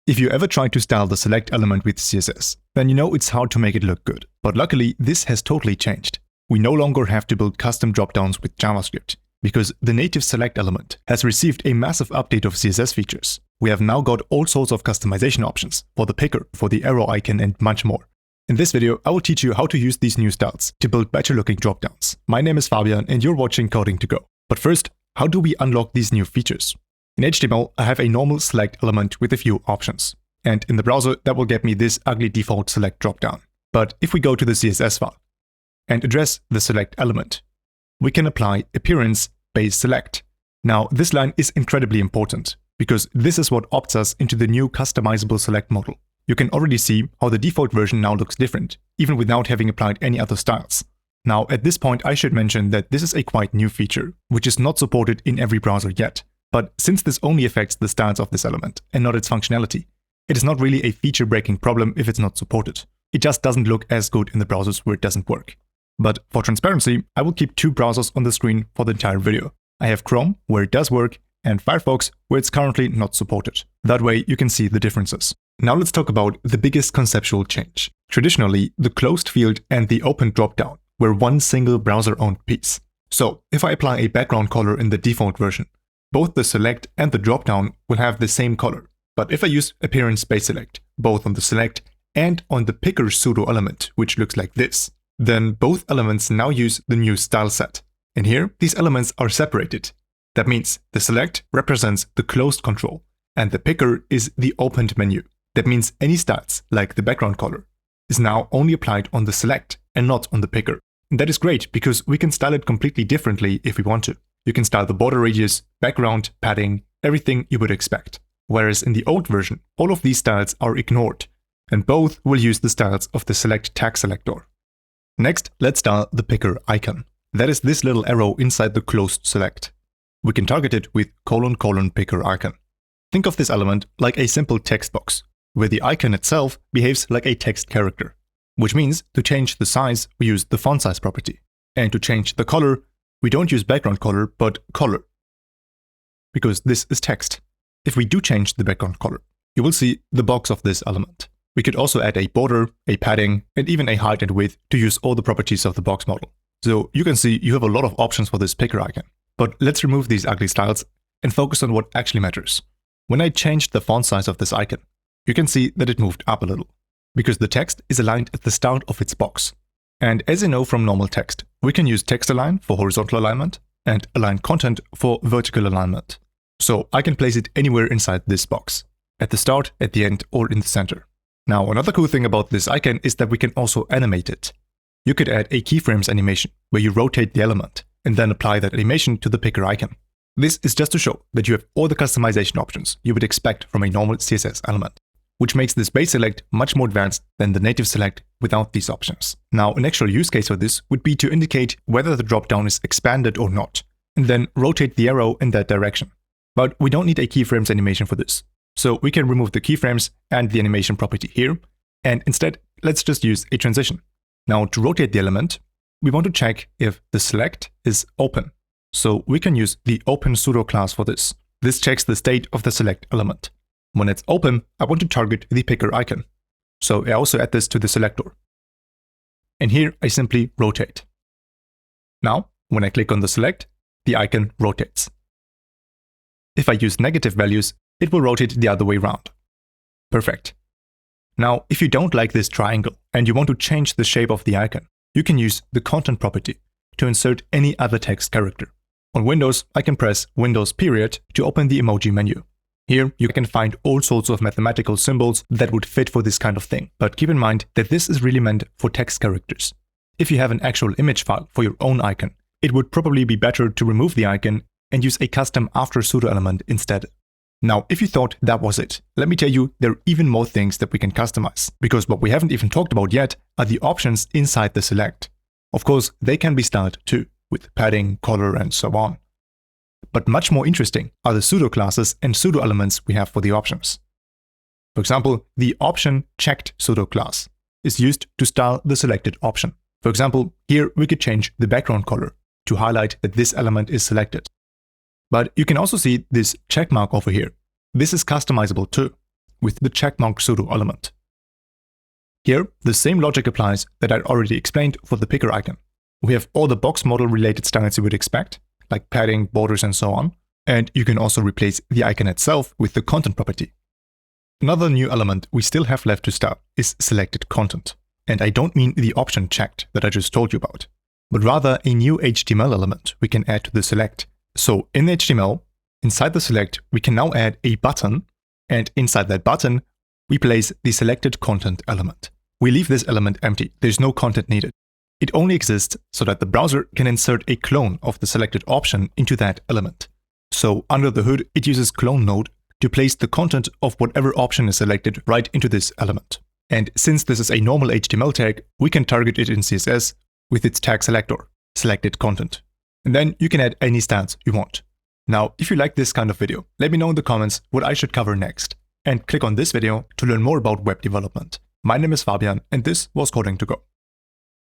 If you ever tried to style the select element with CSS, then you know it's hard to make it look good. But luckily, this has totally changed. We no longer have to build custom dropdowns with JavaScript, because the native select element has received a massive update of CSS features. We have now got all sorts of customization options for the picker, for the arrow icon, and much more. In this video, I will teach you how to use these new styles to build better looking dropdowns. My name is Fabian and you're watching Coding to Go. But first, how do we unlock these new features? In HTML, I have a normal select element with a few options. And in the browser, that will get me this ugly default select dropdown. But if we go to the CSS file and address the select element, we can apply appearance base select. Now, this line is incredibly important because this is what opts us into the new customizable select model. You can already see how the default version now looks different, even without having applied any other styles. Now, at this point, I should mention that this is a quite new feature, which is not supported in every browser yet. But since this only affects the styles of this element and not its functionality, it is not really a feature-breaking problem if it's not supported. It just doesn't look as good in the browsers where it doesn't work. But for transparency, I will keep two browsers on the screen for the entire video. I have Chrome, where it does work, and Firefox, where it's currently not supported. That way you can see the differences. Now let's talk about the biggest conceptual change. Traditionally, the closed field and the open dropdown were one single browser-owned piece. So if I apply a background color in the default version, both the select and the dropdown will have the same color. But if I use appearance base select, both on the select and on the picker pseudo-element, which looks like this, then both elements now use the new style set. And here, these elements are separated. That means the select represents the closed control, and the picker is the opened menu. That means any styles, like the background color, is now only applied on the select and not on the picker. And that is great because we can style it completely differently if we want to. You can style the border radius, background, padding, everything you would expect. Whereas in the old version, all of these styles are ignored, and both will use the styles of the select tag selector. Next, let's style the picker icon. That is this little arrow inside the closed select. We can target it with : picker icon. Think of this element like a simple text box, where the icon itself behaves like a text character. Which means to change the size, we use the font size property. And to change the color, we don't use background color, but color. Because this is text. If we do change the background color, you will see the box of this element. We could also add a border, a padding, and even a height and width to use all the properties of the box model. So you can see you have a lot of options for this picker icon. But let's remove these ugly styles and focus on what actually matters. When I changed the font size of this icon, you can see that it moved up a little, because the text is aligned at the start of its box. And as you know from normal text, we can use text align for horizontal alignment and align content for vertical alignment. So I can place it anywhere inside this box, at the start, at the end, or in the center. Now, another cool thing about this icon is that we can also animate it. You could add a keyframes animation where you rotate the element and then apply that animation to the picker icon. This is just to show that you have all the customization options you would expect from a normal CSS element, which makes this base select much more advanced than the native select without these options. Now, an actual use case for this would be to indicate whether the dropdown is expanded or not, and then rotate the arrow in that direction. But we don't need a keyframes animation for this. So we can remove the keyframes and the animation property here, and instead, let's just use a transition. Now, to rotate the element, we want to check if the select is open. So we can use the open pseudo-class for this. This checks the state of the select element. When it's open, I want to target the picker icon. So I also add this to the selector. And here I simply rotate. Now, when I click on the select, the icon rotates. If I use negative values, it will rotate the other way around. Perfect. Now, if you don't like this triangle and you want to change the shape of the icon, you can use the content property to insert any other text character. On Windows, I can press Windows period to open the emoji menu. Here, you can find all sorts of mathematical symbols that would fit for this kind of thing. But keep in mind that this is really meant for text characters. If you have an actual image file for your own icon, it would probably be better to remove the icon and use a custom after pseudo-element instead. Now, if you thought that was it, let me tell you there are even more things that we can customize, because what we haven't even talked about yet are the options inside the select. Of course, they can be styled too, with padding, color, and so on. But much more interesting are the pseudo-classes and pseudo-elements we have for the options. For example, the option checked pseudo-class is used to style the selected option. For example, here we could change the background color to highlight that this element is selected. But you can also see this checkmark over here. This is customizable too. with the checkmark pseudo-element. Here, the same logic applies that I already explained for the picker icon. We have all the box model related styles you would expect, like padding, borders, and so on. And you can also replace the icon itself with the content property. Another new element we still have left to start is selected content. And I don't mean the option checked that I just told you about, but rather a new HTML element we can add to the select. So in HTML, inside the select, we can now add a button, and inside that button, we place the selected content element. We leave this element empty. There's no content needed. It only exists so that the browser can insert a clone of the selected option into that element. So under the hood, it uses clone node to place the content of whatever option is selected right into this element. And since this is a normal HTML tag, we can target it in CSS with its tag selector, selected content. And then you can add any styles you want. Now, if you like this kind of video, let me know in the comments what I should cover next. And click on this video to learn more about web development. My name is Fabian, and this was Coding to Go.